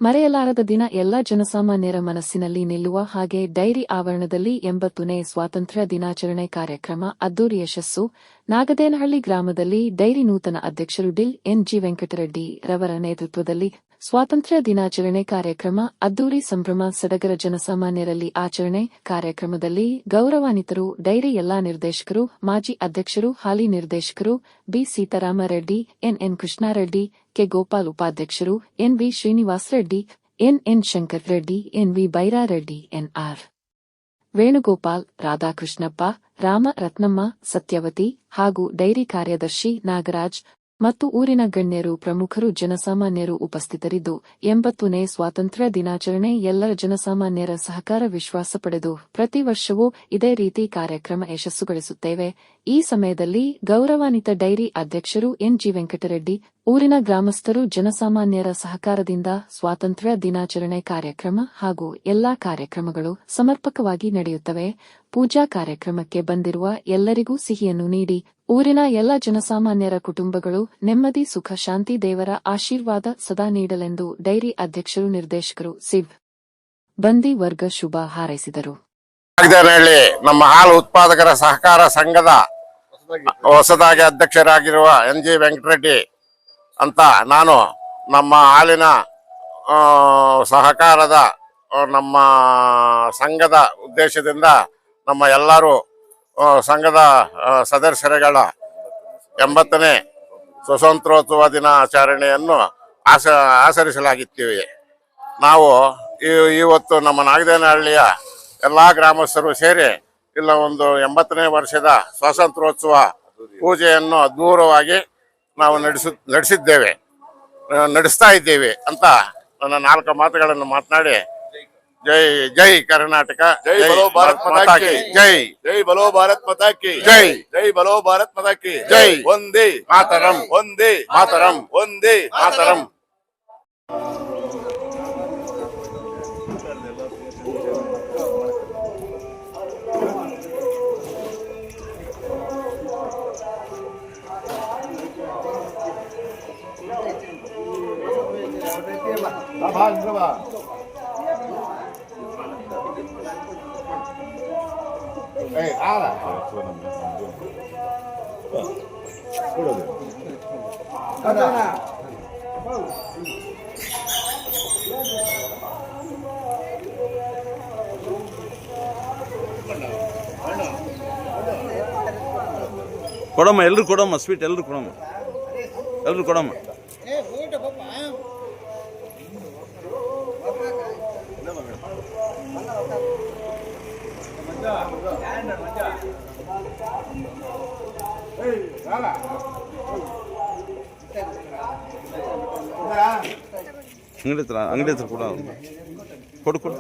ಮರೆಯಲಾರದ ದಿನ ಎಲ್ಲ ಜನಸಾಮಾನ್ಯರ ಮನಸ್ಸಿನಲ್ಲಿ ನಿಲ್ಲುವ ಹಾಗೆ ಡೈರಿ ಆವರಣದಲ್ಲಿ 80ನೇ ಸ್ವಾತಂತ್ರ್ಯ ದಿನಾಚರಣೆ ಕಾರ್ಯಕ್ರಮ ಅದ್ದೂರಿ ಯಶಸ್ಸು. ನಾಗದೇನಹಳ್ಳಿ ಗ್ರಾಮದಲ್ಲಿ ಡೈರಿ ನೂತನ ಅಧ್ಯಕ್ಷರು ಡಿಲ್ ಎನ್.ಜಿ. ವೆಂಕಟರೆಡ್ಡಿ ರವರ ನೇತೃತ್ವದಲ್ಲಿ ಸ್ವಾತಂತ್ರ್ಯ ದಿನಾಚರಣೆ ಕಾರ್ಯಕ್ರಮ ಅದ್ದೂರಿ ಸಂಭ್ರಮ ಸಡಗರ. ಜನಸಾಮಾನ್ಯರಲ್ಲಿ ಆಚರಣೆ ಕಾರ್ಯಕ್ರಮದಲ್ಲಿ ಗೌರವಾನ್ವಿತರು ಡೈರಿ ಎಲ್ಲಾ ನಿರ್ದೇಶಕರು, ಮಾಜಿ ಅಧ್ಯಕ್ಷರು, ಹಾಲಿ ನಿರ್ದೇಶಕರು B. Sitaramareddy, N. Krishnareddy, K. Gopal, ಉಪಾಧ್ಯಕ್ಷರು N. V. Srinivasareddy, N. Shankar Reddy, N. V. Byrareddy, N. R. Venugopal, Radhakrishnappa, Rama, Ratnamma, Satyavati ಹಾಗೂ ಡೈರಿ ಕಾರ್ಯದರ್ಶಿ ನಾಗರಾಜ್ ಮತ್ತು ಊರಿನ ಗಣ್ಯರು, ಪ್ರಮುಖರು, ಜನಸಾಮಾನ್ಯರು ಉಪಸ್ಥಿತರಿದ್ದು 80ನೇ ಸ್ವಾತಂತ್ರ್ಯ ದಿನಾಚರಣೆ ಎಲ್ಲರ ಜನಸಾಮಾನ್ಯರ ಸಹಕಾರ ವಿಶ್ವಾಸ ಪಡೆದು ಪ್ರತಿ ವರ್ಷವೂ ಇದೇ ರೀತಿ ಕಾರ್ಯಕ್ರಮ ಯಶಸ್ಸುಗೊಳಿಸುತ್ತೇವೆ. ಈ ಸಮಯದಲ್ಲಿ ಗೌರವಾನ್ವಿತ ಡೈರಿ ಅಧ್ಯಕ್ಷರು ಎನ್.ಜಿ. ವೆಂಕಟರೆಡ್ಡಿ, ಊರಿನ ಗ್ರಾಮಸ್ಥರು ಜನಸಾಮಾನ್ಯರ ಸಹಕಾರದಿಂದ ಸ್ವಾತಂತ್ರ್ಯ ದಿನಾಚರಣೆ ಕಾರ್ಯಕ್ರಮ ಹಾಗೂ ಎಲ್ಲಾ ಕಾರ್ಯಕ್ರಮಗಳು ಸಮರ್ಪಕವಾಗಿ ನಡೆಯುತ್ತವೆ. ಪೂಜಾ ಕಾರ್ಯಕ್ರಮಕ್ಕೆ ಬಂದಿರುವ ಎಲ್ಲರಿಗೂ ಸಿಹಿಯನ್ನು ನೀಡಿ ಊರಿನ ಎಲ್ಲ ಜನಸಾಮಾನ್ಯರ ಕುಟುಂಬಗಳು ನೆಮ್ಮದಿ, ಸುಖ, ಶಾಂತಿ, ದೇವರ ಆಶೀರ್ವಾದ ಸದಾ ನೀಡಲೆಂದು ಡೈರಿ ಅಧ್ಯಕ್ಷರು, ನಿರ್ದೇಶಕರು, ಸಿಬ್ ಬಂದಿ ವರ್ಗ ಶುಭ ಹಾರೈಸಿದರು. ನಮ್ಮ ಹಾಲು ಉತ್ಪಾದಕರ ಸಹಕಾರ ಸಂಘದ ಹೊಸದಾಗಿ ಅಧ್ಯಕ್ಷರಾಗಿರುವ ಎನ್.ಜಿ. ವೆಂಕಟರೆಡ್ಡಿ ಅಂತ ನಾನು ನಮ್ಮ ಹಾಲಿನ ಸಹಕಾರದ ನಮ್ಮ ಸಂಘದ ಉದ್ದೇಶದಿಂದ ನಮ್ಮ ಎಲ್ಲರೂ ಸಂಘದ ಸದಸ್ಯರುಗಳ 80ನೇ ಸ್ವಾತಂತ್ರ್ಯೋತ್ಸವ ದಿನಾಚರಣೆಯನ್ನು ಆಚರಿಸಲಾಗುತ್ತಿವೆ. ನಾವು ಇವತ್ತು ನಮ್ಮ ನಾಗದೇನಹಳ್ಳಿಯ ಎಲ್ಲಾ ಗ್ರಾಮಸ್ಥರು ಸೇರಿ ಇಲ್ಲ ಒಂದು 80ನೇ ವರ್ಷದ ಸ್ವಾತಂತ್ರ್ಯೋತ್ಸವ ಪೂಜೆಯನ್ನು ಅದ್ಭುತವಾಗಿ ನಾವು ನಡೆಸ್ತಾ ಇದ್ದೇವೆ ಅಂತ ನನ್ನ 4 ಮಾತುಗಳನ್ನು ಮಾತನಾಡಿ ಜೈ ಜೈ ಕರ್ನಾಟಕ, ಜೈ ಬಲೋ ಭಾರತ್ ಮಾತಾ ಕಿ ಜೈ, ಜೈ ಬಲೋ ಭಾರತ್ ಮಾತಾ ಕಿ ಜೈ, ಜೈ ಬಲೋ ಭಾರತ್ ಮಾತಾ ಕಿ ಜೈ, ವಂದೇ ಮಾತರಂ, ವಂದೇ ಮಾತರಂ, ವಂದೇ ಮಾತರಂ. ಕೊಡಮ್ಮ, ಎಲ್ರು ಕೊಡಮ್ಮ, ಸ್ವೀಟ್ ಎಲ್ರು ಕೊಡಮ್ಮ, ಎಲ್ರು ಕೊಡಮ್ಮ. ಅಂಗಡಿ ಹತ್ರ ಕೂಡ ಕೊಡು ಕೊಡು.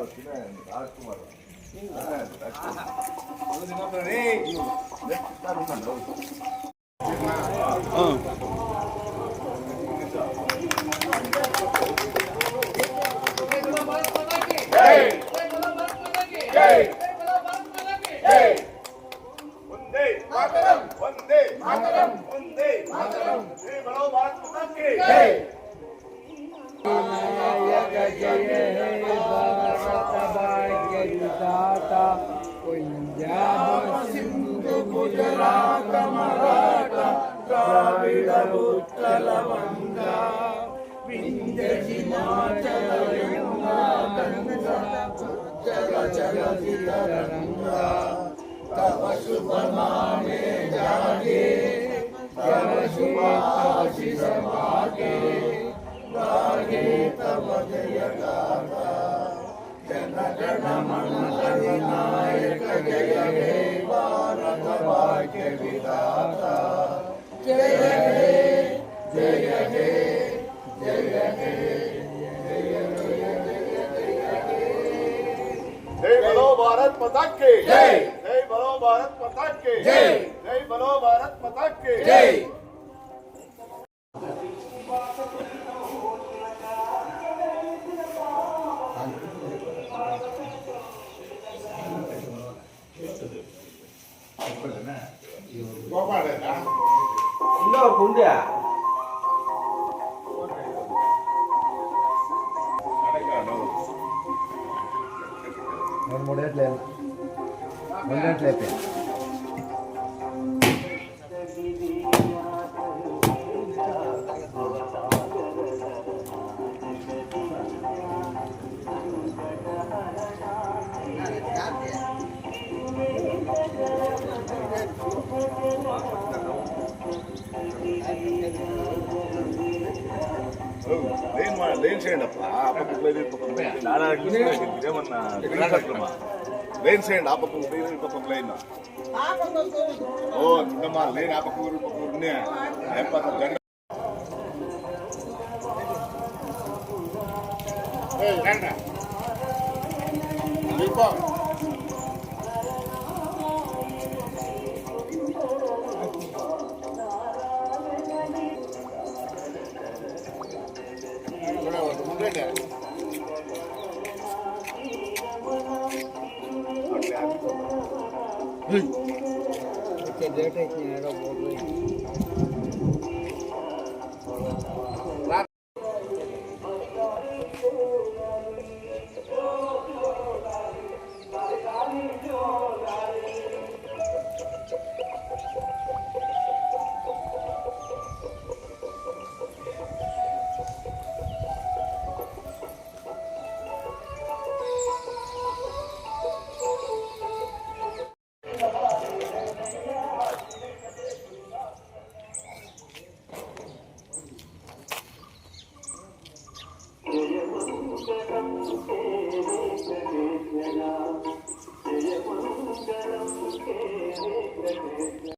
पंजाब सिंधु गुजरात मराठा द्राविड उत्कल बंगा विंध्य हिमाचल यमुना गंगा जल जलधि तरंगा तव शुभ नामे जागे तव शुभ आशीष मागे गागे तव जय गाथा जन गण मन अधिनायक जय हे भारत भाग्य विधाता जय हे जय हे जय हे जय बोलो भारत माता की जय, जय बोलो भारत माता की जय, जय बोलो भारत माता की जय. இன்னொரு குண்டு మూడేట్లేదు రెండేట్లు అయిపోయాయి. లేన్ చేయండి అప్ప లేన్ చేయండి ఆ పక్క ఈ పక్క లైన్ ఓ నిన్నమ్మా లేని ఆ పక్క ఊరు పక్క ఊరినే జెండా